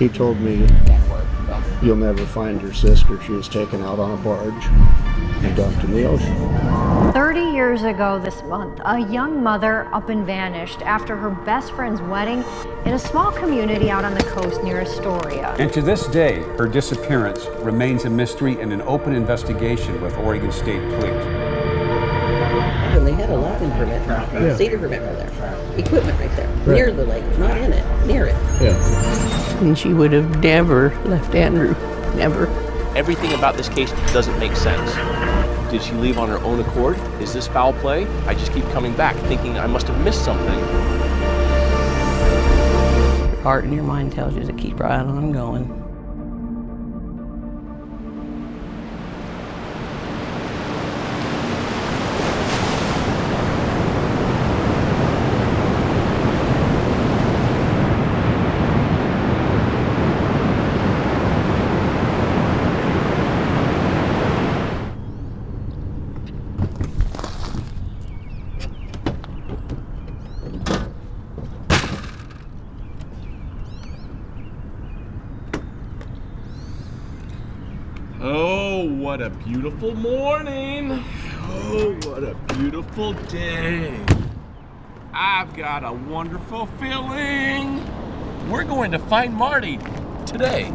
He told me, you'll never find your sister. She was taken out on a barge and dumped in the ocean. 30 years ago this month, a young mother up and vanished after her best friend's wedding in a small community out on the coast near Astoria. And to this day, her disappearance remains a mystery and an open investigation with Oregon State Police. And they had a logging permit, a cedar permit for there. Equipment right there, near the lake, not in it, near it. Yeah. And she would have never left Andrew, never. Everything about this case doesn't make sense. Did she leave on her own accord? Is this foul play? I just keep coming back, thinking I must have missed something. Your heart and your mind tells you to keep right on going. Oh, what a beautiful morning. Oh, what a beautiful day. I've got a wonderful feeling. We're going to find Marty today.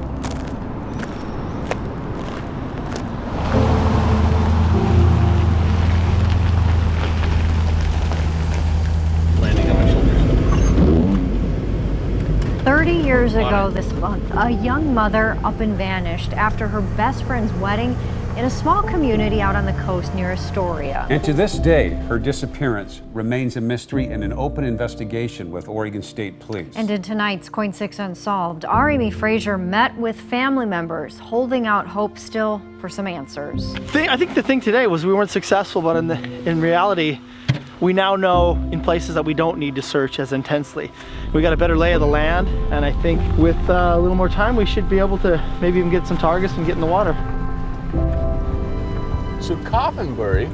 Landing on my shoulders. 30 years ago this month, a young mother up and vanished after her best friend's wedding in a small community out on the coast near Astoria. And to this day, her disappearance remains a mystery and an open investigation with Oregon State Police. And in tonight's Coin 6 Unsolved, our Amy Frazier met with family members, holding out hope still for some answers. I think the thing today was we weren't successful, but in reality, we now know in places that we don't need to search as intensely. We got a better lay of the land, and I think with a little more time, we should be able to maybe even get some targets and get in the water. So Coffenbury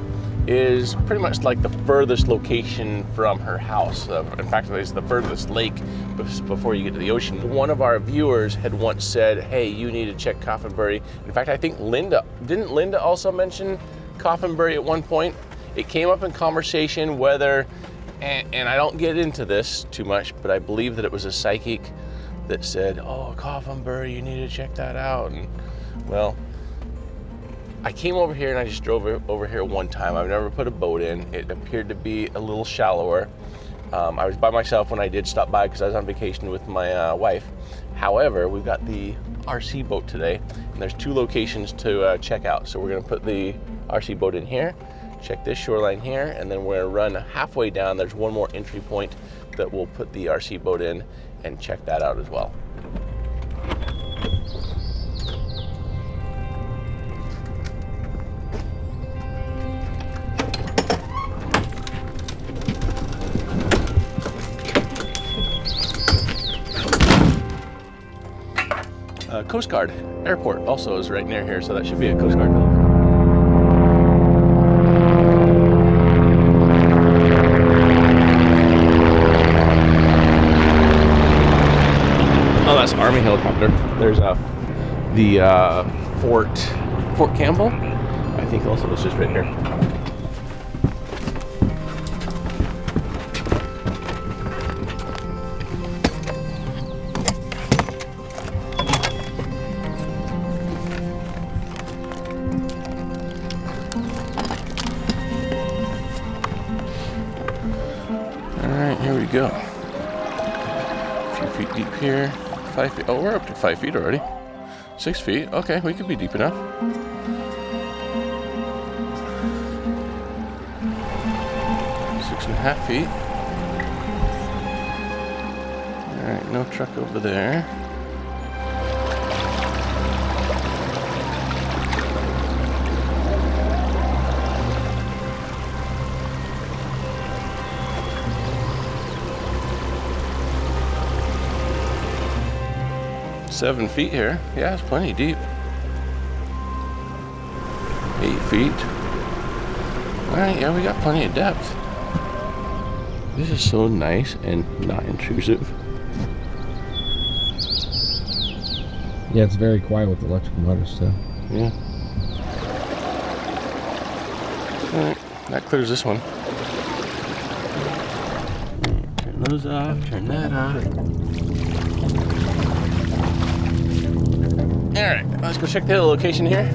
is pretty much like the furthest location from her house. In fact, it's the furthest lake before you get to the ocean. One of our viewers had once said, hey, you need to check Coffenbury. In fact, I think didn't Linda also mention Coffenbury at one point? It came up in conversation whether, and I don't get into this too much, but I believe that it was a psychic that said, oh, Coffenbury, you need to check that out. And well, I came over here and I just drove over here one time. I've never put a boat in. It appeared to be a little shallower. I was by myself when I did stop by because I was on vacation with my wife. However, we've got the RC boat today, and there's two locations to check out. So we're gonna put the RC boat in here, check this shoreline here, and then we're gonna run halfway down. There's one more entry point that we'll put the RC boat in and check that out as well. Coast Guard Airport also is right near here, so that should be a Coast Guard building. Oh, that's Army helicopter. There's the Fort Campbell, I think also is just right here. Here we go. A few feet deep here. 5 feet. Oh, we're up to 5 feet already. 6 feet. Okay, we could be deep enough. 6.5 feet. All right, no truck over there. Seven feet here. Yeah, it's plenty deep. 8 feet. All right, yeah, we got plenty of depth. This is so nice and not intrusive. Yeah, it's very quiet with the electrical motors too. Yeah. Alright, that clears this one. Turn those off, turn that off. Alright, let's go check the other location here.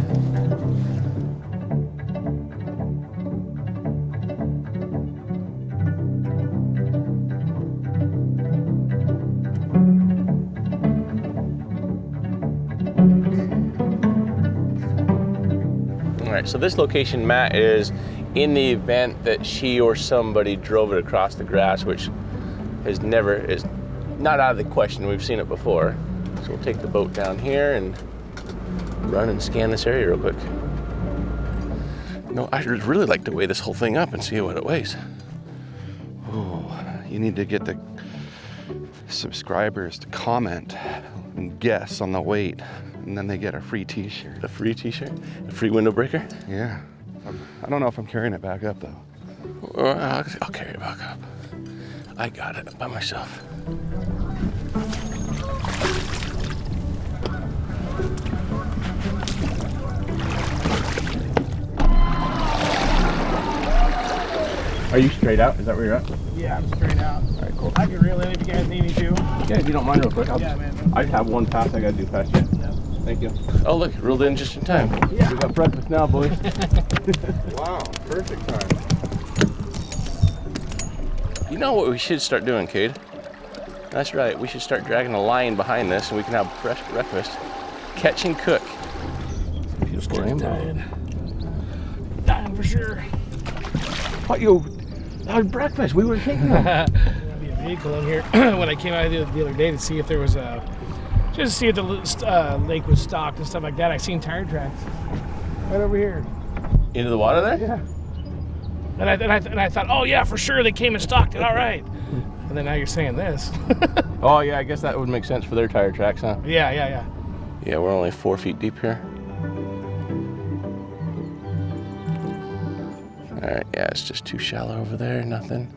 Alright, so this location, Matt, is in the event that she or somebody drove it across the grass, which is not out of the question. We've seen it before. So we'll take the boat down here and run and scan this area real quick. No, I'd really like to weigh this whole thing up and see what it weighs. Oh, you need to get the subscribers to comment and guess on the weight, and then they get a free t-shirt. A free t-shirt? A free window breaker? Yeah. I don't know if I'm carrying it back up though. I'll carry it back up. I got it by myself. Are you straight out? Is that where you're at? Yeah, I'm straight out. All right, cool. I can reel in if you guys need me to. Yeah, if you don't mind real quick. Yeah, man. I have one pass I gotta do past you. Yeah. Thank you. Oh look, it rolled in just in time. Yeah. We got breakfast now, boys. Wow, perfect time. You know what we should start doing, Cade? That's right, we should start dragging a line behind this and we can have fresh breakfast. Catch and cook. Beautiful rainbow. Dying for sure. What you? That was breakfast. We were taking them. There'll be a vehicle in here when I came out the other day to see if there was a, just to see if the lake was stocked and stuff like that. I seen tire tracks right over here. Into the water there? Yeah. And I thought, oh yeah, for sure they came and stocked it. All right. And then now you're saying this. Oh yeah, I guess that would make sense for their tire tracks, huh? Yeah. Yeah, we're only 4 feet deep here. All right, yeah, it's just too shallow over there, nothing.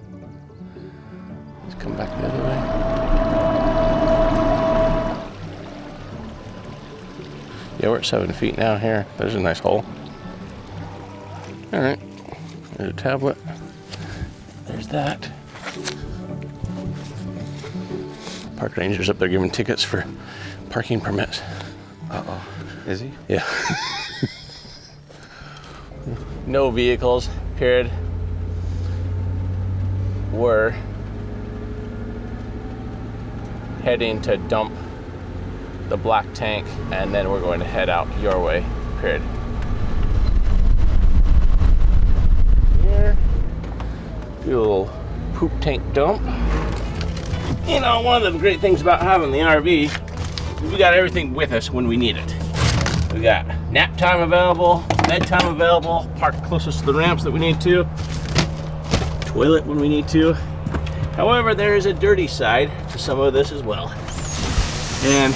Let's come back the other way. Yeah, we're at 7 feet now here. There's a nice hole. All right, there's a tablet. There's that. Park ranger's up there giving tickets for parking permits. Uh-oh. Is he? Yeah. No vehicles, period. We're heading to dump the black tank and then we're going to head out your way, period. Here, do a little poop tank dump. You know, one of the great things about having the RV is we got everything with us when we need it. We got nap time available, bedtime available, park closest to the ramps that we need to, toilet when we need to. However, there is a dirty side to some of this as well. And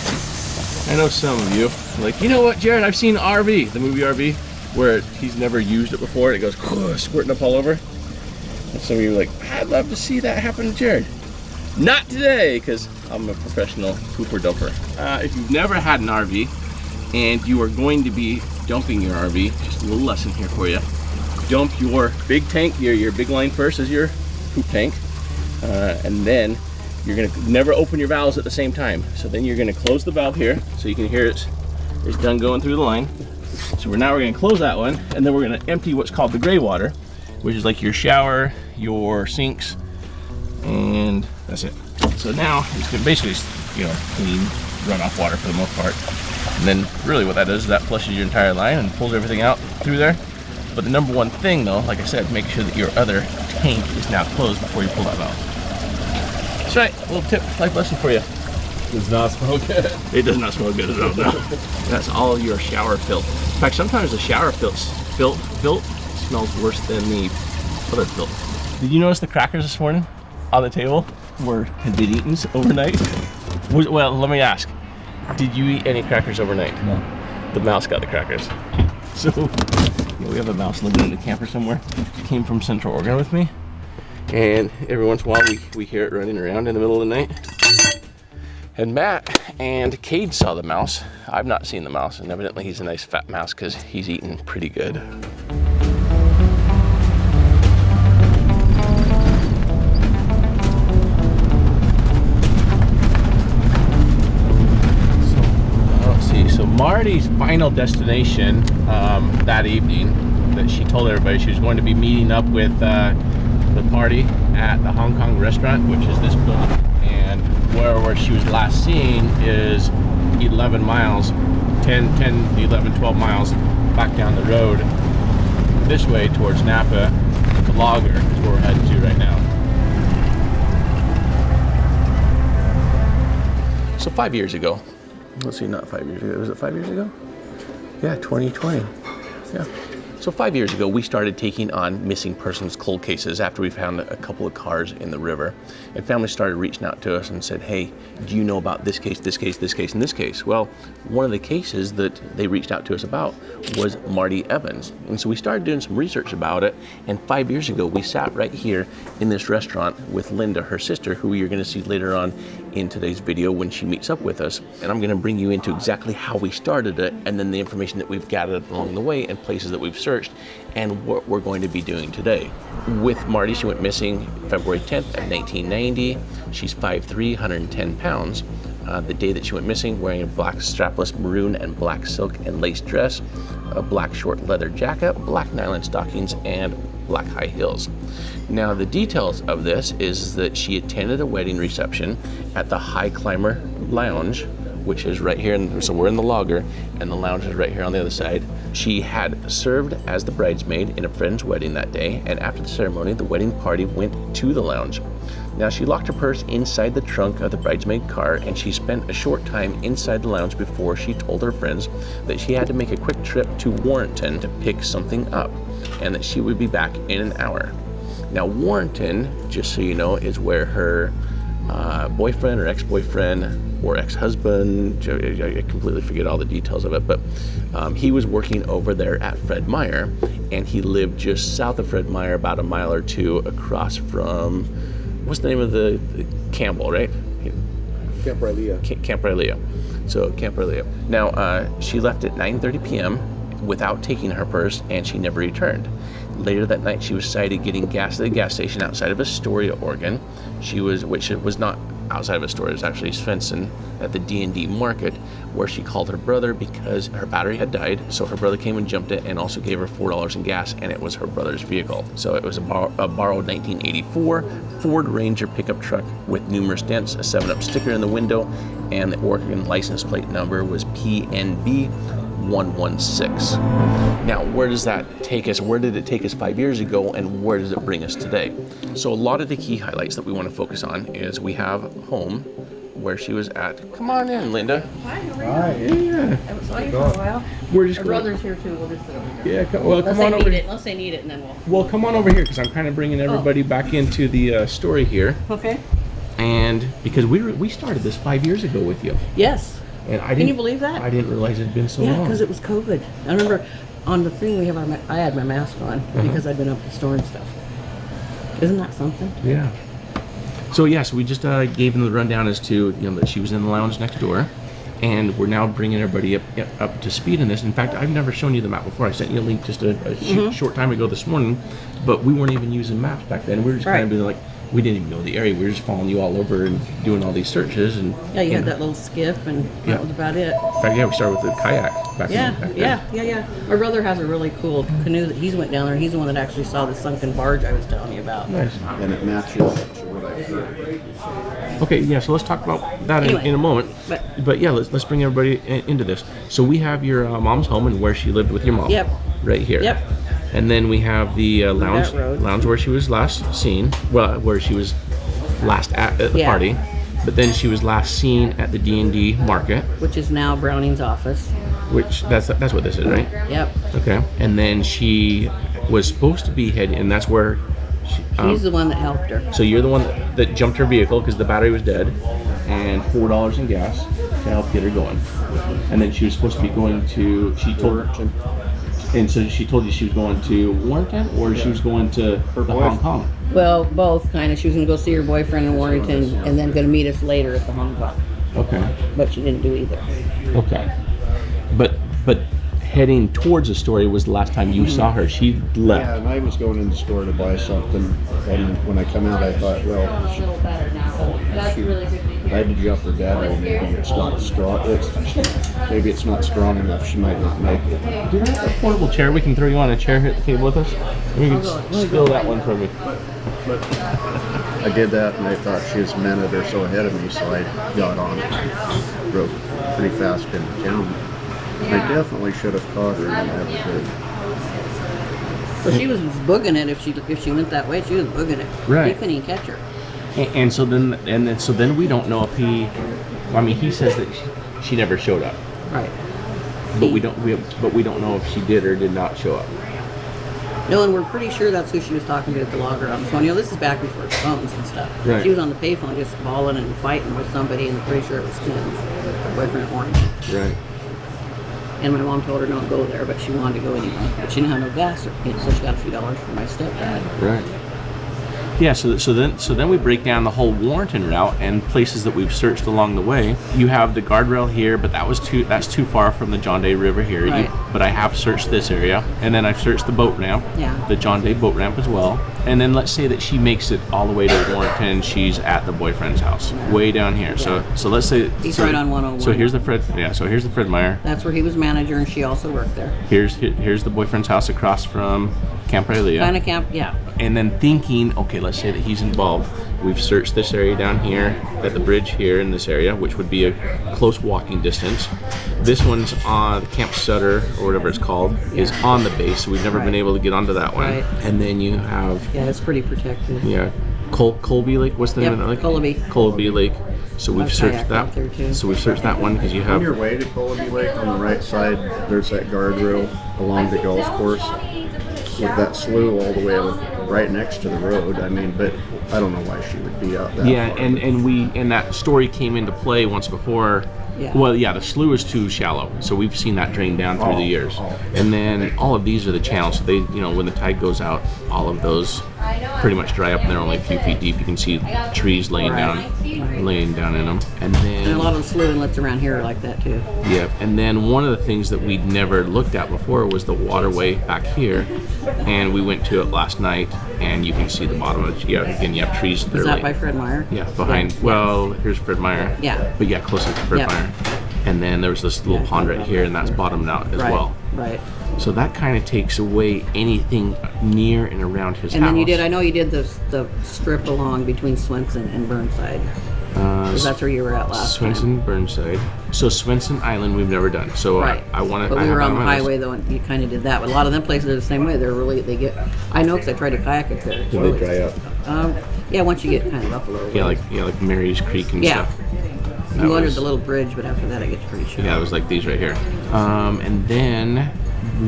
I know some of you are like, you know what, Jared, I've seen RV, the movie RV, where he's never used it before, and it goes squirting up all over. And some of you are like, I'd love to see that happen to Jared. Not today, because I'm a professional pooper dumper. If you've never had an RV, and you are going to be dumping your RV, just a little lesson here for you. Dump your big tank, your big line first as your poop tank, and then you're gonna never open your valves at the same time. So then you're gonna close the valve here, so you can hear it's done going through the line. So we're gonna close that one, and then we're gonna empty what's called the gray water, which is like your shower, your sinks, and that's it. So now it's gonna basically, clean runoff water for the most part. And then really what that does is that flushes your entire line and pulls everything out through there. But the number one thing though, like I said, make sure that your other tank is now closed before you pull that valve. That's right, a little tip, life lesson for you. Does not smell good. It does not smell good at all, no. That's all your shower filth. In fact, sometimes the shower filth smells worse than the other filth. Did you notice the crackers this morning on the table had been eaten overnight? Well, let me ask. Did you eat any crackers overnight? No. The mouse got the crackers. So, we have a mouse living in the camper somewhere. It came from Central Oregon with me. And every once in a while we hear it running around in the middle of the night. And Matt And Cade saw the mouse. I've not seen the mouse, and evidently he's a nice fat mouse because he's eating pretty good. So Marty's final destination that evening, that she told everybody she was going to be meeting up with the party at the Hong Kong restaurant, which is this building, and where she was last seen is 11 miles, 12 miles back down the road this way towards Knappa. The logger is where we're heading to right now. So 5 years ago, let's see, not 5 years ago, was it 5 years ago? Yeah, 2020, yeah. So 5 years ago, we started taking on missing persons cold cases after we found a couple of cars in the river. And families started reaching out to us and said, hey, do you know about this case, this case, this case, and this case? Well, one of the cases that they reached out to us about was Marty Evans. And so we started doing some research about it. And 5 years ago, we sat right here in this restaurant with Linda, her sister, who you're going to see later on in today's video when she meets up with us. And I'm going to bring you into exactly how we started it, and then the information that we've gathered along the way and places that we've searched, and what we're going to be doing today. With Marty, she went missing February 10th of 1990. She's 5'3", 110 pounds. The day that she went missing, wearing a black strapless maroon and black silk and lace dress, a black short leather jacket, black nylon stockings, and black high heels. Now, the details of this is that she attended a wedding reception at the High Climber Lounge, which is right here. So we're in the logger, and the lounge is right here on the other side. She had served as the bridesmaid in a friend's wedding that day, and after the ceremony, the wedding party went to the lounge. Now, she locked her purse inside the trunk of the bridesmaid car, and she spent a short time inside the lounge before she told her friends that she had to make a quick trip to Warrenton to pick something up, and that she would be back in an hour. Now, Warrenton, just so you know, is where her boyfriend or ex-boyfriend or ex-husband, I completely forget all the details of it, but he was working over there at Fred Meyer, and he lived just south of Fred Meyer, about a mile or two across from, what's the name of the Campbell, right? Camp Rilea. Camp Rilea. So Camp Rilea. Now, she left at 9:30 p.m. without taking her purse, and she never returned. Later that night, she was sighted getting gas at the gas station outside of Astoria, Oregon. Which was not outside of Astoria, it was actually Svensson at the D&D market, where she called her brother because her battery had died. So her brother came and jumped it and also gave her $4 in gas, and it was her brother's vehicle. So it was a borrowed 1984 Ford Ranger pickup truck with numerous dents, a 7-Up sticker in the window, and the Oregon license plate number was PNB 116. Now, where does that take us? Where did it take us 5 years ago, and where does it bring us today? So a lot of the key highlights that we want to focus on is we have home where she was at. Come on in, Linda. Hi, how are you? Hi, yeah. I haven't saw you for a while. We're just My brother's here too. We'll just sit over here. Yeah, come on over. Unless they need it, and then we'll. Well, come on over here, because I'm kind of bringing everybody back into the story here. Okay. And because we started this 5 years ago with you. Yes. And Can you believe that? I didn't realize it had been so long. Yeah, because it was COVID. I remember on the thing we have I had my mask on because I'd been up storing stuff. Isn't that something? Yeah. So yes, we just gave them the rundown as to that she was in the lounge next door, and we're now bringing everybody up to speed in this. In fact, I've never shown you the map before. I sent you a link just a short time ago this morning, but we weren't even using maps back then. We were just kind of being like, we didn't even know the area. We were just following you all over and doing all these searches. And yeah, you had that little skiff, and that was about it. In fact, we started with the kayak back then. Yeah. My brother has a really cool canoe that he's went down there. He's the one that actually saw the sunken barge I was telling you about. Nice. And it matches to what I've heard. Okay, yeah, so let's talk about that in a moment. But yeah, let's bring everybody into this. So we have your mom's home and where she lived with your mom. Yep. Right here. Yep. And then we have the lounge where she was last seen. Well, where she was last at the party. But then she was last seen at the D&D market, which is now Browning's office. Which that's what this is, right? Yep. Okay. And then she was supposed to be heading, and that's where he's the one that helped her. So you're the one that jumped her vehicle because the battery was dead, and $4 in gas to help get her going. And then she was supposed to be going to. She told her. And so she told you she was going to Warrenton, or she was going to Hong Kong? Well, both kind of. She was going to go see her boyfriend in Warrenton, and then going to meet us later at the Hong Kong. Okay. But she didn't do either. Okay. But heading towards Astoria was the last time you saw her. She left. Yeah, and I was going in the store to buy something, and when I come out, I thought, well, I had to jump her dad. Well, maybe it's not strong. Maybe it's not strong enough. She might not make it. Do you have a portable chair? We can throw you on a chair here at the table with us. We can spill that one for me. But I did that, and I thought she was a minute or so ahead of me, so I got on it. Drove pretty fast into town. I definitely should have caught her, and I never did. Well, she was booging it if she went that way. She was booging it. Right. He couldn't even catch her. And so then we don't know if he. I mean, he says that she never showed up. Right. But we don't know if she did or did not show up. No, and we're pretty sure that's who she was talking to at the logger on the phone. You know, this is back before phones and stuff. Right. She was on the payphone just bawling and fighting with somebody, and I'm pretty sure it was Tim, her boyfriend at Warrenton. Right. And my mom told her don't go there, but she wanted to go anyway. But she didn't have no gas, so she got a few dollars from my stepdad. Right. Yeah, so then we break down the whole Warrenton route and places that we've searched along the way. You have the guardrail here, but that's too far from the John Day River here. Right. But I have searched this area, and then I've searched the boat ramp, the John Day boat ramp as well. And then let's say that she makes it all the way to Warrenton. She's at the boyfriend's house, way down here. So let's say he's right on 101. So here's the Fred. Yeah. So here's the Fred Meyer. That's where he was manager, and she also worked there. Here's the boyfriend's house across from Camp Riley. Kind of camp, yeah. And then thinking, okay, let's say that he's involved. We've searched this area down here, at the bridge here in this area, which would be a close walking distance. This one's on Camp Sutter, or whatever it's called, is on the base, so we've never been able to get onto that one. Right. And then you have... Yeah, it's pretty protected. Yeah. Colby Lake, what's the name of that lake? Colby Lake. So we've searched that. So we've searched that one because you have... On your way to Colby Lake, on the right side, there's that guardrail along the golf course with that slough all the way right next to the road. I mean, but I don't know why she would be out that far. And that story came into play once before. Yeah. Well, yeah, the slough is too shallow, so we've seen that drain down through the years. And then all of these are the channels, so they, when the tide goes out, all of those pretty much dry up, and they're only a few feet deep. You can see trees laying down in them. And then a lot of the slough inlets around here are like that too. Yep. And then one of the things that we'd never looked at before was the waterway back here, and we went to it last night, and you can see the bottom of it. Yeah, again, you have trees. Is that by Fred Meyer? Yeah, behind. Yeah. Well, here's Fred Meyer. Yeah. But yeah, closer to Fred Meyer. And then there was this little pond right here, and that's bottomed out as well. Right. So that kind of takes away anything near and around his house. And then I know you did the strip along between Swenson and Burnside. Because that's where you were at last Swenson, time. Burnside. So Swenson Island we've never done. So right. I want to. But we were on the highway though, and you kind of did that. But a lot of them places are the same way. I know because I tried to kayak up there. Do they dry up? Yeah, once you get kind of up a little. Yeah, like Mary's Creek and stuff. You go under the little bridge, but after that it gets pretty shallow. Yeah, it was like these right here. And then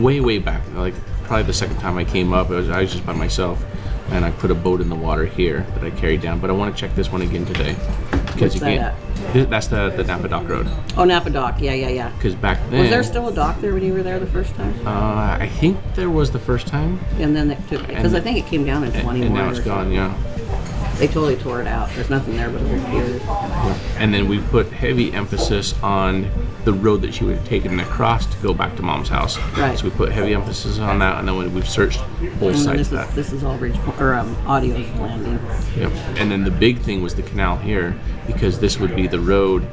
way back, like probably the second time I came up, I was just by myself, and I put a boat in the water here that I carried down. But I want to check this one again today. What's that at? That's the Knappa Dock Road. Oh, Knappa Dock, yeah. Because back then... Was there still a dock there when you were there the first time? I think there was the first time. And then because I think it came down in 21. And now it's gone, yeah. They totally tore it out. There's nothing there but old piers. And then we put heavy emphasis on the road that she would have taken across to go back to Mom's house. Right. So we put heavy emphasis on that, and then when we've searched both sides of that. This is all Audio's landing. Yep. And then the big thing was the canal here, because this would be the road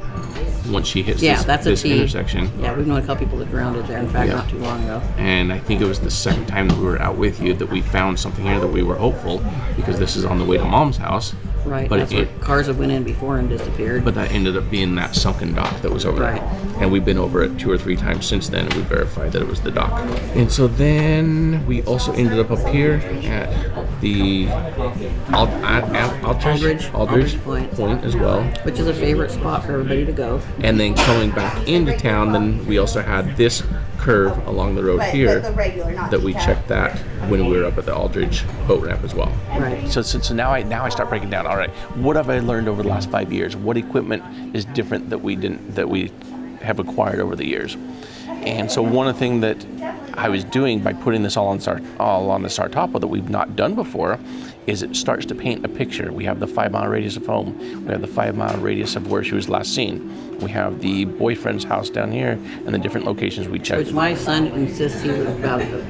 once she hits this intersection. Yeah, we've known a couple people that drowned there, in fact, not too long ago. And I think it was the second time that we were out with you that we found something here that we were hopeful, because this is on the way to Mom's house. Right, but that's where cars have went in before and disappeared. But that ended up being that sunken dock that was over there. And we've been over it 2 or 3 times since then, and we verified that it was the dock. And so then we also ended up here at the Aldridge Point as well. Which is a favorite spot for everybody to go. And then coming back into town, then we also had this curve along the road here that we checked that when we were up at the Aldridge boat ramp as well. Right. So now I start breaking down. All right, what have I learned over the last 5 years? What equipment is different that we have acquired over the years? And so one of the things that I was doing by putting this all on the Sartopo that we've not done before is it starts to paint a picture. We have the 5 mile radius of home. We have the 5 mile radius of where she was last seen. We have the boyfriend's house down here and the different locations we checked. Which my son insists he was about the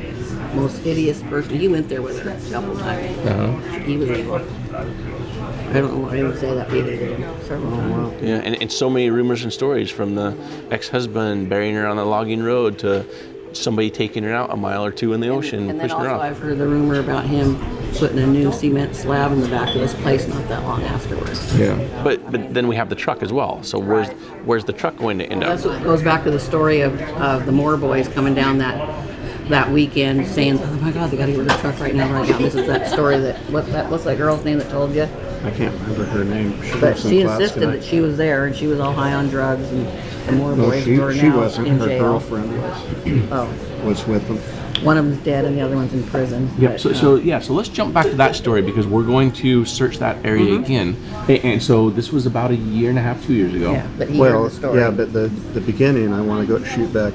most hideous person. He went there with her a couple times. He was evil. I don't know why he would say that, but he did several times. Yeah, and so many rumors and stories from the ex-husband burying her on the logging road to somebody taking her out a mile or two in the ocean And then pushing her also off. I've heard the rumor about him putting a new cement slab in the back of his place not that long afterwards. Yeah. But then we have the truck as well. So where's the truck going to end up? That's what goes back to the story of the Moore boys coming down that weekend saying, oh my God, they got to get rid of the truck right now. This is that story what's that girl's name that told you? I can't remember her name. But she insisted that she was there and she was all high on drugs and the Moore boys were she now wasn't. in Her jail. girlfriend was with them. One of them's dead and the other one's in prison. Yep. But, So let's jump back to that story because we're going to search that area again. And so this was about 1.5 years, 2 years ago. yeah, but he heard the story. yeah, but the beginning, I want to go shoot back.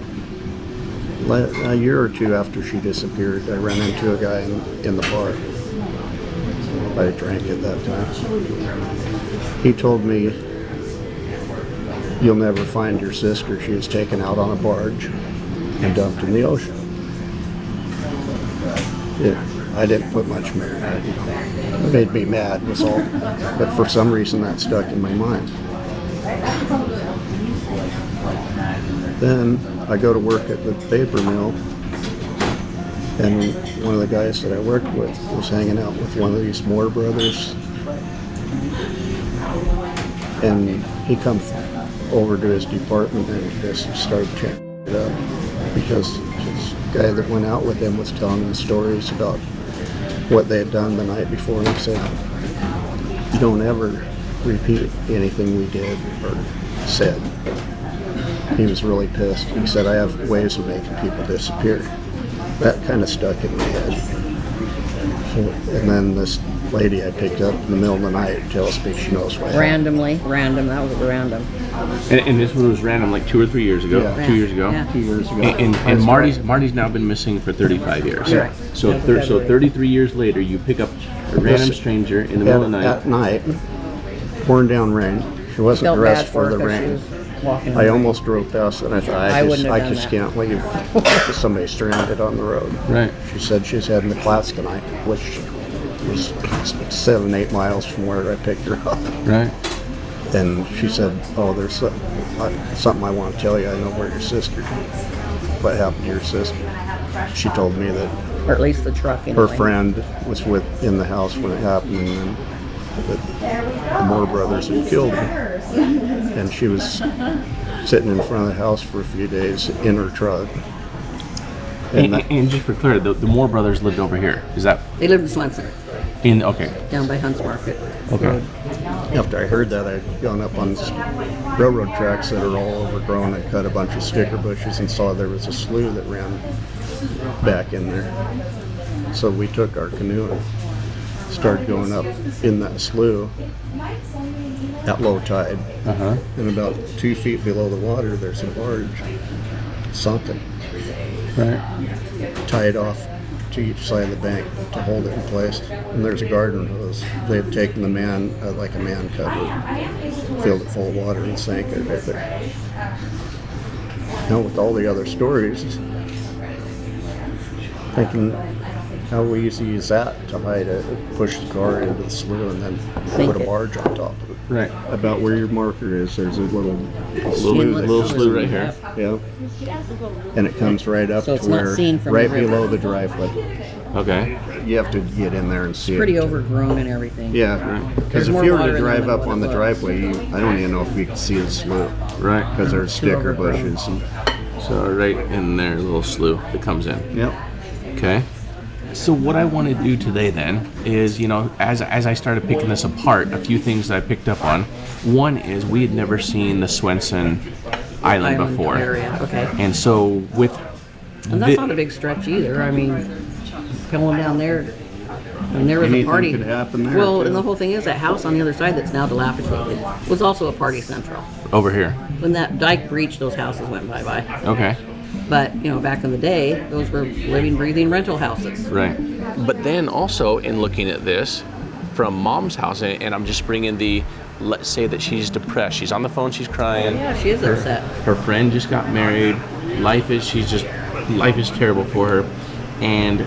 A year or two after she disappeared, I ran into a guy in the bar. I drank at that time. He told me, "You'll never find your sister. She was taken out on a barge and dumped in the ocean." Yeah, I didn't put much merit in it. It made me mad was all, but for some reason that stuck in my mind. Then I go to work at the paper mill, and one of the guys that I worked with was hanging out with one of these Moore brothers, and he comes over to his department and just started checking it up because this guy that went out with him was telling the stories about what they had done the night before, and he said, "You don't ever repeat anything we did or said." He was really pissed. He said, "I have ways of making people disappear." That kind of stuck in my head. So, and then this lady I picked up in the middle of the night tells me she knows what happened. Random, that was random. And this one was random, like 2 or 3 years ago. Yeah. 2 years ago. Yeah. 2 years ago. And Marty's now been missing for 35 years. Yeah. So 33 years later, you pick up a random stranger in the middle of the night. At night, pouring down rain. She wasn't Felt dressed bad for the her 'cause she rain. was walking I around. almost drove past it, and I thought, I wouldn't have I done just that. can't leave somebody stranded on the road. Right. She said she's heading to Claskenite, which was 7-8 miles from where I picked her up. Right. And she said, "Oh, there's something I want to tell you. I know where your sister. What happened to your sister?" She told me that Or at least the truck her anyway. friend was in the house when it happened, and then the Moore brothers had killed her. And she was sitting in front of the house for a few days in her truck. And just for clarity, the Moore brothers lived over here. Is that They lived in Swenson, okay? down by Hunts Market. Okay. After I heard that, I'd gone up on railroad tracks that are all overgrown. I cut a bunch of sticker bushes and saw there was a slough that ran back in there. So we took our canoe and started going up in that slough at low tide. And about 2 feet below the water, there's a barge, sunken, Right. tied off to each side of the bank to hold it in place. And there's a garden hose. They've taken the man, like a man cover, filled it full of water and sank it right there. Now with all the other stories, thinking how easy is that to hide it, push the car into the slough and then Sink put a it. barge on top of it. Right. About where your marker is, there's a little Little slough right here. yeah, and it comes right up So it's to not where, seen from right the river. below the driveway. Okay. You have to get in there and see Pretty it. overgrown and everything. Yeah, There's because if more you were water to in there drive than up what on it the looks. driveway, I don't even know if you can see the slough Right. because there's sticker overgrown. bushes. And, So right in there, a little slough that comes in. yep. Okay. So what I want to do today then is, as I started picking this apart, a few things that I picked up on. One is we had never seen the Swenson Island before. Area. Okay. And so with And that's not a big stretch either. I mean, going down there, and there was Anything a party. could happen there, Well, too. and the whole thing is that house on the other side that's now dilapidated was also a party central. over here. When that dike breached, those houses went bye-bye. Okay. But, you know, back in the day, those were living, breathing rental houses. Right. But then also in looking at this from Mom's house, and I'm just bringing the, let's say that she's depressed. She's on the phone, she's crying. Yeah, she is upset. Her friend just got married. Life is terrible for her. And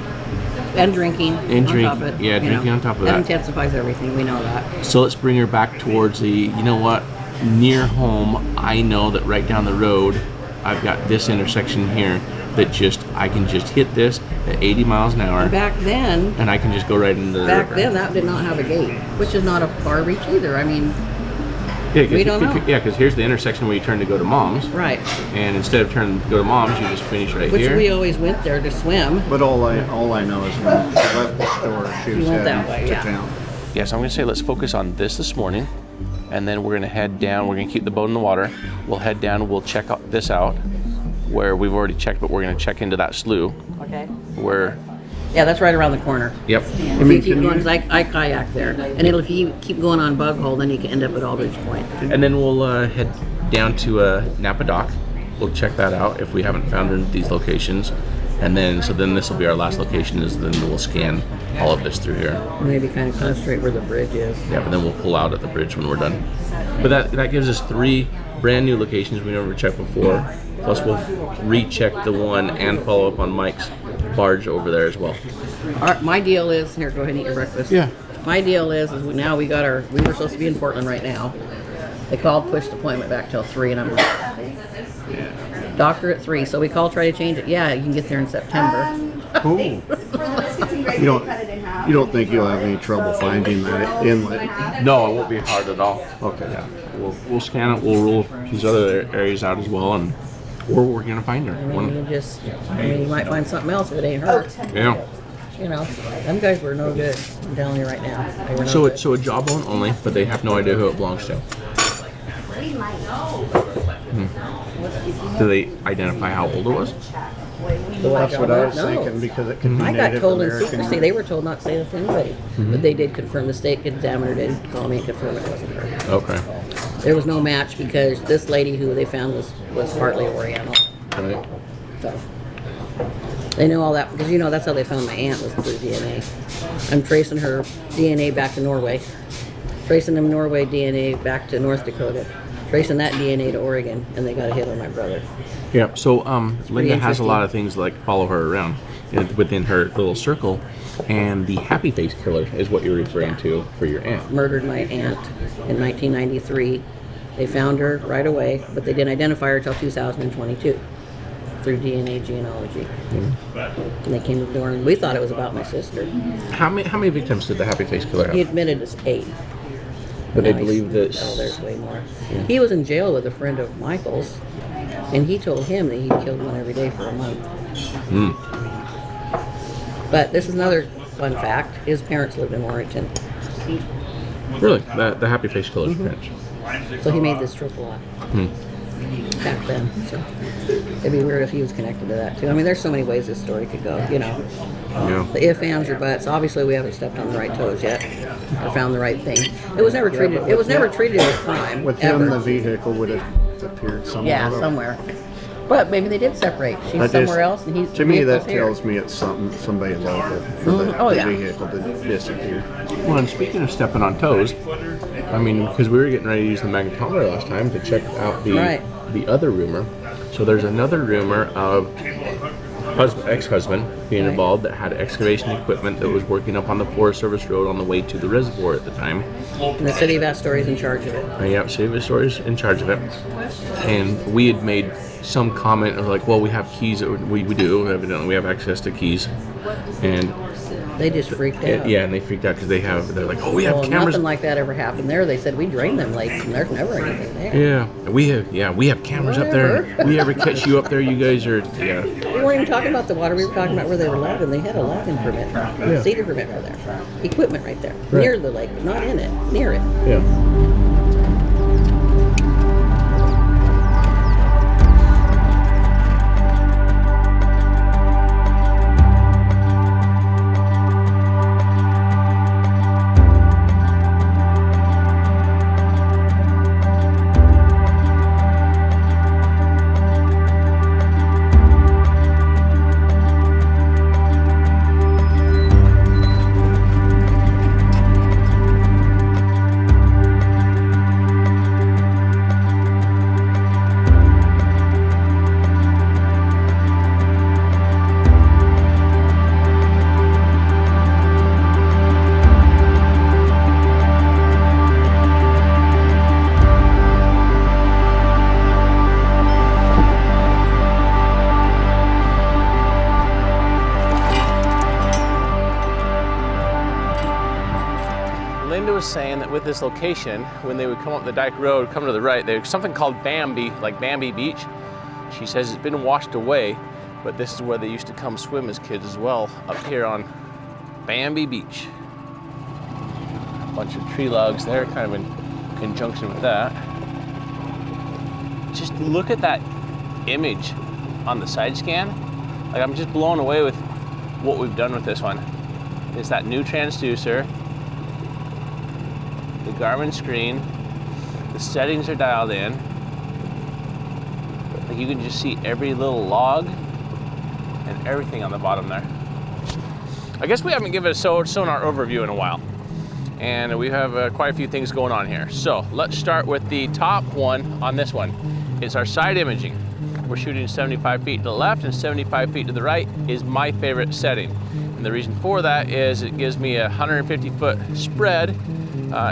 drinking. And on top of it, yeah, drinking on top of that. That intensifies everything, we know that. So let's bring her back towards the, you know what, near home, I know that right down the road, I've got this intersection here that I can just hit this at 80 miles an hour. Back then, and I can just go right into the river. Then that did not have a gate, which is not a far reach either. I mean, we don't know. Yeah, because here's the intersection where you turn to go to Mom's. Right. And instead of turning to go to Mom's, you just finish right here. Which we always went there to swim. But all I know is when she left the store, she was went that heading way, to town. Yeah, so I'm going to say let's focus on this morning, and then we're going to head down. We're going to keep the boat in the water. We'll head down. We'll check this out, where we've already checked, but we're going to check into that slough. Okay. Yeah, that's right around the corner. Yep. If you keep going, 'cause I kayak there, and if you keep going on Bug Hole, then you can end up at Aldridge Point. And then we'll head down to Knappa Dock. We'll check that out if we haven't found these locations. And then, this will be our last location, then we'll scan all of this through here. Maybe kind of concentrate where the bridge is. Yeah, but then we'll pull out at the bridge when we're done. But that gives us 3 brand new locations we never checked before. Plus we'll recheck the one and follow up on Mike's barge over there as well. My deal is, here, go ahead and eat your breakfast. Yeah. My deal is now we were supposed to be in Portland right now. They called, pushed the appointment back till 3, and I'm like, doctor at 3, so we called, try to change it. Yeah, you can get there in September. Cool. You don't think you'll have any trouble finding that inlet? No, it won't be hard at all. Okay. Yeah. We'll scan it. We'll rule these other areas out as well, and we're gonna find her. You might find something else if it ain't her. Yeah. You know, them guys were no good. I'm telling you right now. They were no good. So a jawbone only, but they have no idea who it belongs to. Do they identify how old it was? That's what I was thinking, because it can be I got Native told in American. secrecy. They were told not to say that to anybody. But they did confirm, the state examiner did call me and confirm it wasn't her. Okay. There was no match because this lady who they found was partly Oriental. Right. So they knew all that because that's how they found my aunt, was through DNA. I'm tracing her DNA back to Norway, tracing them Norway DNA back to North Dakota, tracing that DNA to Oregon, and they got a hit on my brother. Yeah. So Linda has a lot of things like follow her around within her little circle, and the happy face killer is what you're referring to for your aunt. Murdered my aunt in 1993. They found her right away, but they didn't identify her until 2022 through DNA genealogy. And they came to the door, and we thought it was about my sister. How many victims did the happy face killer have? He admitted it's 8. But they believe that. Oh, there's way more. Yeah. He was in jail with a friend of Michael's, and he told him that he killed one every day for a month. But this is another fun fact. His parents lived in Warrenton. Really? The happy face killer's parents? So he made this trip a lot back then. So it'd be weird if he was connected to that too. I mean, there's so many ways this story could go. Yeah. The if, ands, or buts. Obviously, we haven't stepped on the right toes yet, or found the right thing. It was never treated. It was never treated as a crime. With ever. him, the vehicle would have appeared somewhere. Yeah, somewhere. But maybe they did separate. She's somewhere else, and he's. To me, that tells me it's somebody local for the vehicle to disappear. Well, and speaking of stepping on toes, I mean, because we were getting ready to use the magnetometer last time to check out the other rumor. So there's another rumor of ex-husband being involved that had excavation equipment that was working up on the Forest Service Road on the way to the reservoir at the time. And the city of Astoria is in charge of it. Yeah, city of Astoria is in charge of it. And we had made some comment of like, well, we have keys. We do, evidently we have access to keys. And they just freaked out. Yeah, and they freaked out because they're like, oh, we have cameras. Nothing like that ever happened there. They said we drain them lakes, and there's never anything there. Yeah, we have cameras up there. We ever catch you up there, you guys are We weren't even talking about the water. We were talking about where they were logging. They had a logging permit, cedar permit for there, equipment right there, near the lake, not in it, near it. Yeah. was saying that with this location, when they would come up the Dyke Road, come to the right, there's something called Bambi, like Bambi Beach. She says it's been washed away, but this is where they used to come swim as kids as well, up here on Bambi Beach. A bunch of tree logs there, kind of in conjunction with that. Just look at that image on the side scan. Like, I'm just blown away with what we've done with this one. It's that new transducer, the Garmin screen, the settings are dialed in. Like, you can just see every little log and everything on the bottom there. I guess we haven't given a sonar overview in a while, and we have quite a few things going on here. So let's start with the top one on this one. It's our side imaging. We're shooting 75 feet to the left and 75 feet to the right is my favorite setting. And the reason for that is it gives me a 150-foot spread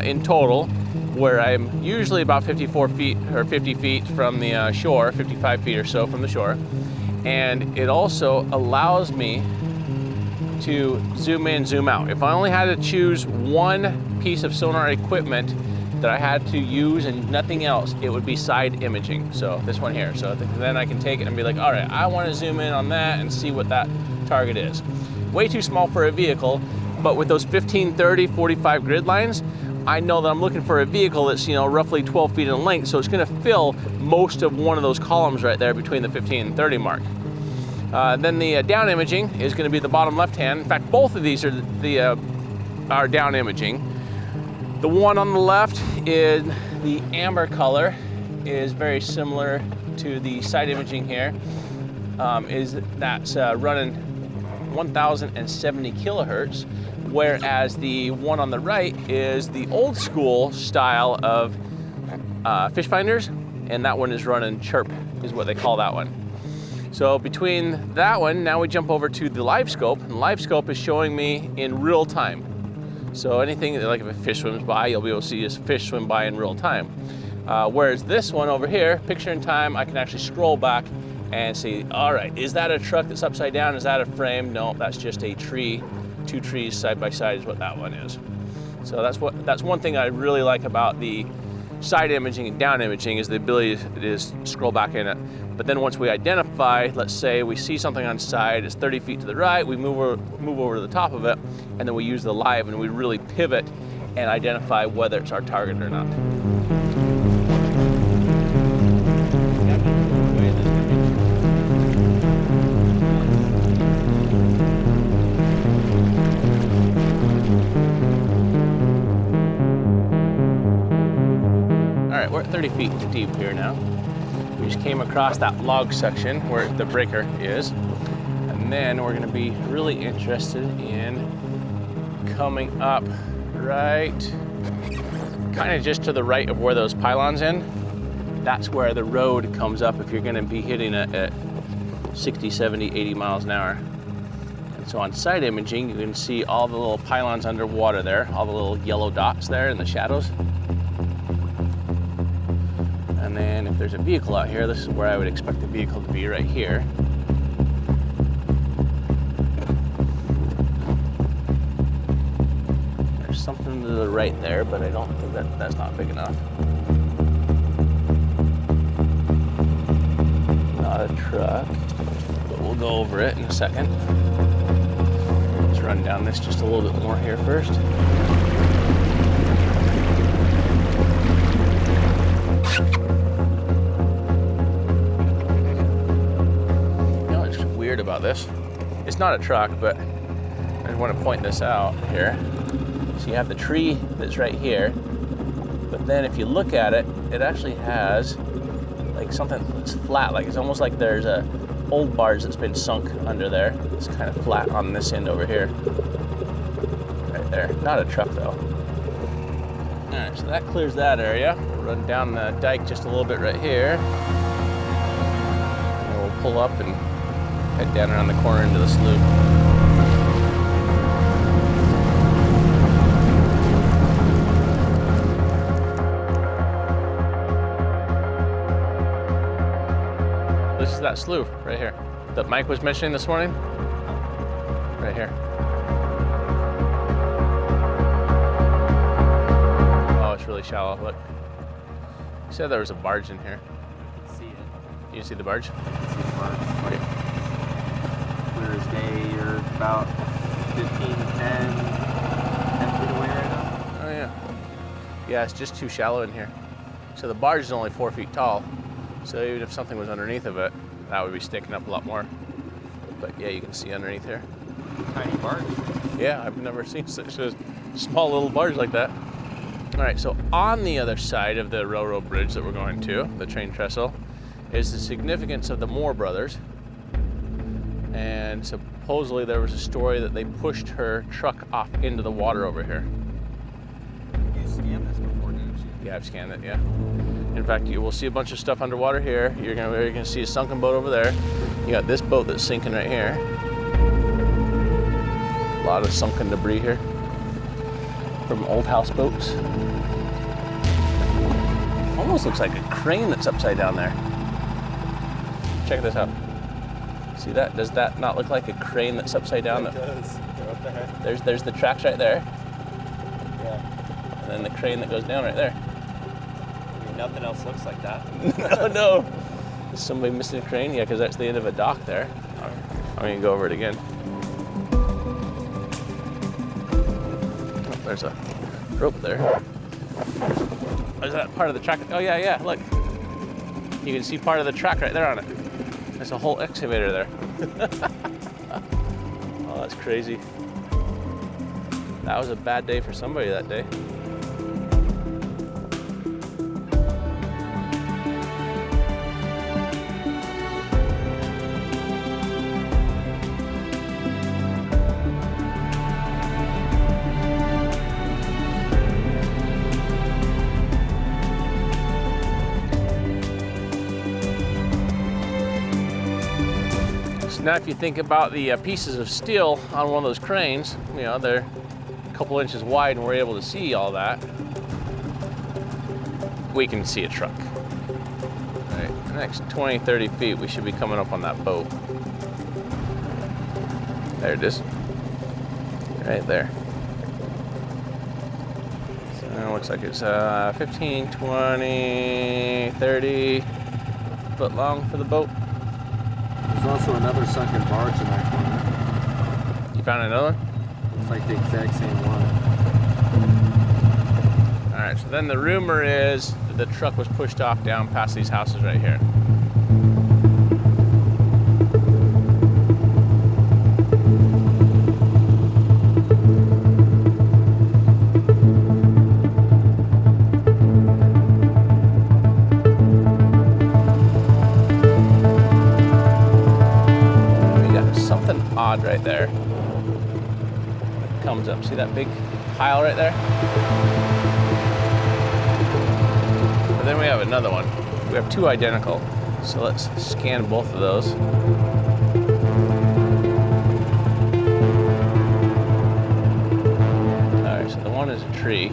in total, where I'm usually about 54 feet or 50 feet from the shore, 55 feet or so from the shore. And it also allows me to zoom in, zoom out. If I only had to choose one piece of sonar equipment that I had to use and nothing else, it would be side imaging. So this one here. So then I can take it and be like, all right, I want to zoom in on that and see what that target is. Way too small for a vehicle, but with those 15, 30, 45 grid lines, I know that I'm looking for a vehicle that's, you know, roughly 12 feet in length, so it's going to fill most of one of those columns right there between the 15 and 30 mark. Then the down imaging is going to be the bottom left hand. In fact, both of these are our down imaging. The one on the left is the amber color, is very similar to the side imaging here. That's running 1070 kilohertz, whereas the one on the right is the old school style of fish finders, and that one is running chirp, is what they call that one. So between that one, now we jump over to the live scope, and live scope is showing me in real time. So anything, like if a fish swims by, you'll be able to see this fish swim by in real time. Whereas this one over here, picture in time, I can actually scroll back and see, all right, is that a truck that's upside down? Is that a frame? No, that's just a tree. Two trees side by side is what that one is. So that's one thing I really like about the side imaging and down imaging, is the ability to scroll back in it. But then once we identify, let's say we see something on side, it's 30 feet to the right, we move over to the top of it, and then we use the live and we really pivot and identify whether it's our target or not. All right, we're at 30 feet deep here now. We just came across that log section where the breaker is, and then we're going to be really interested in coming up right, kind of just to the right of where those pylons end. That's where the road comes up if you're going to be hitting it at 60, 70, 80 miles an hour. And so on side imaging, you can see all the little pylons underwater there, all the little yellow dots there in the shadows. And then if there's a vehicle out here, this is where I would expect the vehicle to be, right here. There's something to the right there, but I don't think that's not big enough. Not a truck, but we'll go over it in a second. Let's run down this just a little bit more here first. About this, it's not a truck, but I just want to point this out here. So you have the tree that's right here, but then if you look at it, it actually has like something that's flat, like it's almost like there's a old barge that's been sunk under there. It's kind of flat on this end over here, right there. Not a truck though. All right, so that clears that area. We'll run down the dike just a little bit right here, and we'll pull up and head down around the corner into the slough. This is that slough right here that Mike was mentioning this morning. Right here. it's really shallow. Look. You said there was a barge in here. I can see it. You can see the barge? I can see the barge. Like, clear as day. You're about 15, 10 feet away right now. Oh yeah. Yeah, it's just too shallow in here. So the barge is only 4 feet tall. So even if something was underneath of it, that would be sticking up a lot more. But yeah, you can see underneath here. Tiny barge. Yeah, I've never seen such a small little barge like that. All right, so on the other side of the railroad bridge that we're going to, the train trestle, is the significance of the Moore brothers. And supposedly there was a story that they pushed her truck off into the water over here. You scanned this before, didn't you? Yeah, I've scanned it, yeah. In fact, you will see a bunch of stuff underwater here. You're gonna see a sunken boat over there. You got this boat that's sinking right here. A lot of sunken debris here from old houseboats. Almost looks like a crane that's upside down there. Check this out. See that? Does that not look like a crane that's upside down? It does. What the heck? There's the tracks right there, Yeah. and then the crane that goes down right there. I mean, nothing else looks like that. No. Is somebody missing a crane? Yeah, because that's the end of a dock there. I'm gonna go over it again. Oh, there's a rope there. Is that part of the track? Oh yeah, yeah, look. You can see part of the track right there on it. There's a whole excavator there. Oh, that's crazy. That was a bad day for somebody that day. Now if you think about the pieces of steel on one of those cranes, you know, they're a couple inches wide and we're able to see all that. We can see a truck. All right, the next 20, 30 feet, we should be coming up on that boat. There it is, right there. So it looks like it's 15, 20, 30 foot long for the boat. There's also another sunken barge in that corner. You found another one? It's like the exact same one. All right, so then the rumor is that the truck was pushed off down past these houses right here. Odd right there. It comes up. See that big pile right there? But then we have another one. We have two identical. So let's scan both of those. All right, so the one is a tree.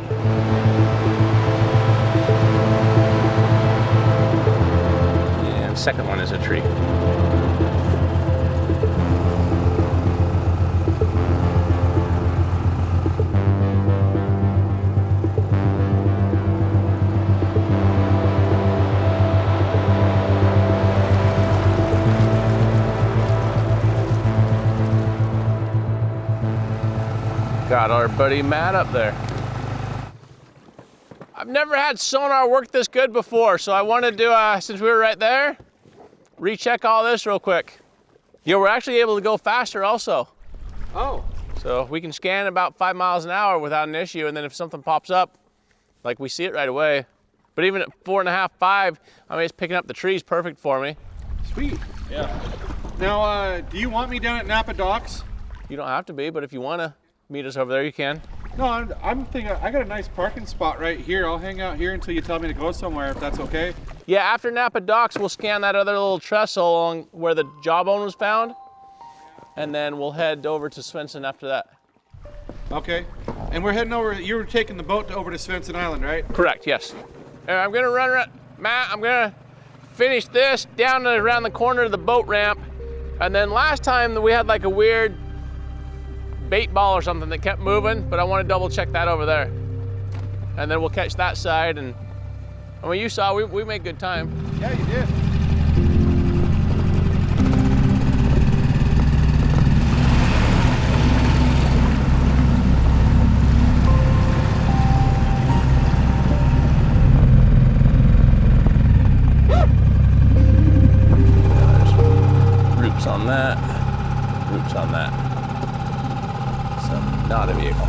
And the second one is a tree. Got our buddy Matt up there. I've never had sonar work this good before, so I wanted to, since we were right there, recheck all this real quick. Yeah, we're actually able to go faster also. Oh. So we can scan about 5 miles an hour without an issue, and then if something pops up, like we see it right away. But even at 4.5, 5, I mean, it's picking up the trees perfect for me. Sweet. Yeah. Now, do you want me down at Knappa docks? You don't have to be, but if you want to meet us over there, you can. No, I'm thinking I got a nice parking spot right here. I'll hang out here until you tell me to go somewhere, if that's okay. Yeah, after Knappa docks, we'll scan that other little trestle along where the jawbone was found, and then we'll head over to Svensson after that. Okay. And we're heading over, you were taking the boat over to Svensson Island, right? Correct, yes. I'm gonna run around, Matt, I'm gonna finish this down around the corner of the boat ramp, and then last time we had like a weird bait ball or something that kept moving, but I want to double check that over there. and then we'll catch that side. And I mean, you saw we made good time. Yeah, you did. Roots on that. Roots on that. So not a vehicle.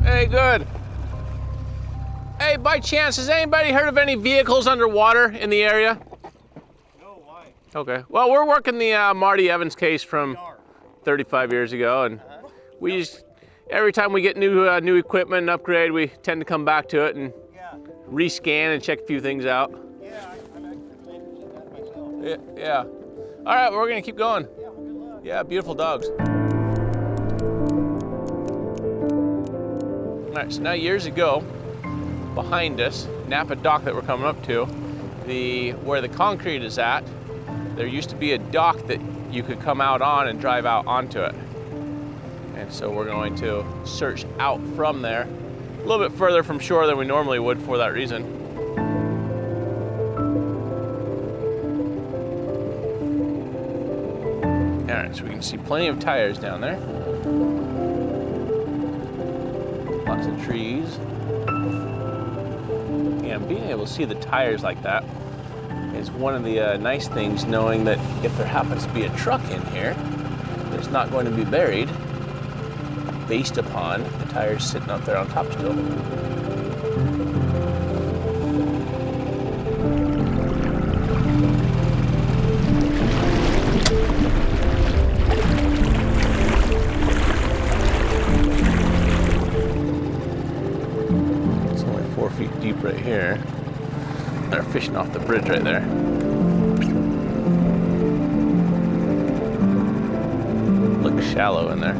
Hey, good. Hey, by chance, has anybody heard of any vehicles underwater in the area? No, why? Okay. Well, we're working the Marty Evans case from 35 years ago, and we just, every time we get new equipment and upgrade, we tend to come back to it and rescan and check a few things out. Yeah, I'm actually related to that myself. Yeah. All right, well, we're gonna keep going. Yeah, well, good luck. Yeah, beautiful dogs. All right, so now years ago, behind us, Knappa dock that we're coming up to, where the concrete is at, there used to be a dock that you could come out on and drive out onto it. And so we're going to search out from there, a little bit further from shore than we normally would for that reason. All right, so we can see plenty of tires down there. Lots of trees. And being able to see the tires like that is one of the nice things, knowing that if there happens to be a truck in here that's not going to be buried based upon the tires sitting up there on top still. It's only 4 feet deep right here. They're fishing off the bridge right there. Looks shallow in there.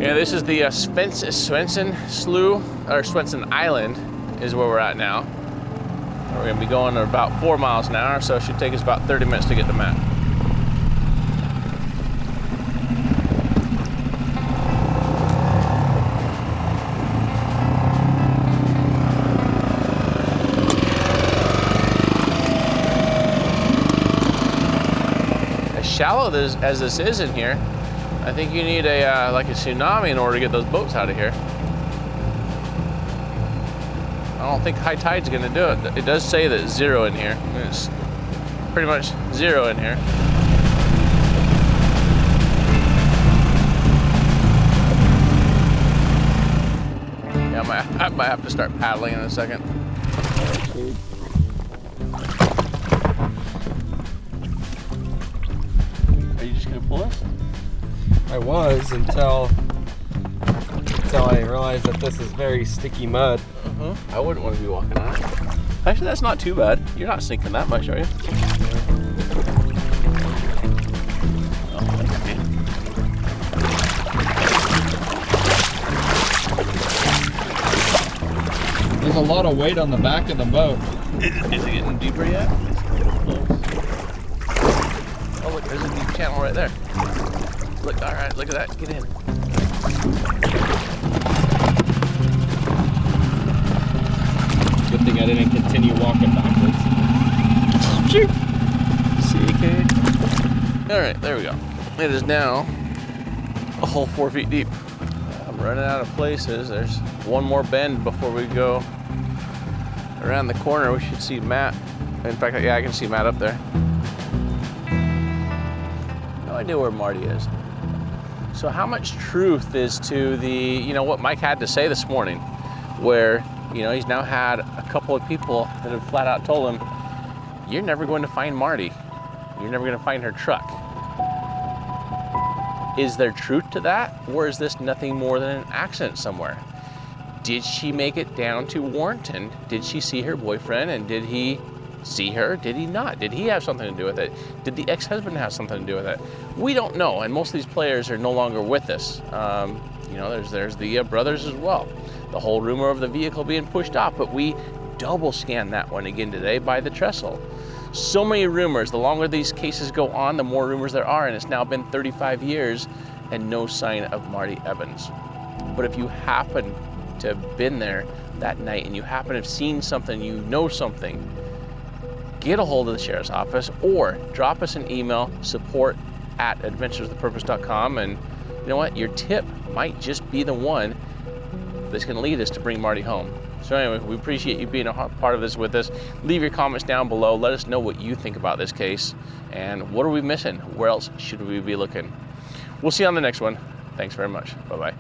Yeah, this is the Swenson Slough, or Swenson Island is where we're at now. We're gonna be going at about 4 miles an hour, so it should take us about 30 minutes to get to Matt. As shallow as this is in here, I think you need a like a tsunami in order to get those boats out of here. I don't think high tide's gonna do it. It does say that it's zero in here. It's pretty much zero in here. Yeah, I might have to start paddling in a second. Are you just gonna pull us? I was until I realized that this is very sticky mud. I wouldn't want to be walking on it. Actually, that's not too bad. You're not sinking that much, are you? There's a lot of weight on the back of the boat. Is it getting deeper yet? Oh, look, there's a deep channel right there. Look, all right, look at that. Get in. Good thing I didn't continue walking backwards. CK. All right, there we go. It is now a whole 4 feet deep. I'm running out of places. There's one more bend before we go around the corner. We should see Matt. In fact, yeah, I can see Matt up there. No idea where Marty is. So how much truth is to the, you know, what Mike had to say this morning, where, you know, he's now had a couple of people that have flat out told him, you're never going to find Marty. You're never going to find her truck. Is there truth to that? Or is this nothing more than an accident somewhere? Did she make it down to Warrenton? Did she see her boyfriend, and did he see her? Did he not? Did he have something to do with it? Did the ex-husband have something to do with it? We don't know, and most of these players are no longer with us. You know, there's the brothers as well. The whole rumor of the vehicle being pushed off, but we double scanned that one again today by the trestle. So many rumors. The longer these cases go on, the more rumors there are, and it's now been 35 years and no sign of Marty Evans. But if you happen to have been there that night and you happen to have seen something, you know something, get a hold of the sheriff's office or drop us an email, support@adventureswithpurpose.com, and you know what? Your tip might just be the one that's going to lead us to bring Marty home. So anyway, we appreciate you being a part of this with us. Leave your comments down below. Let us know what you think about this case and what are we missing? Where else should we be looking? We'll see you on the next one. Thanks very much. Bye-bye.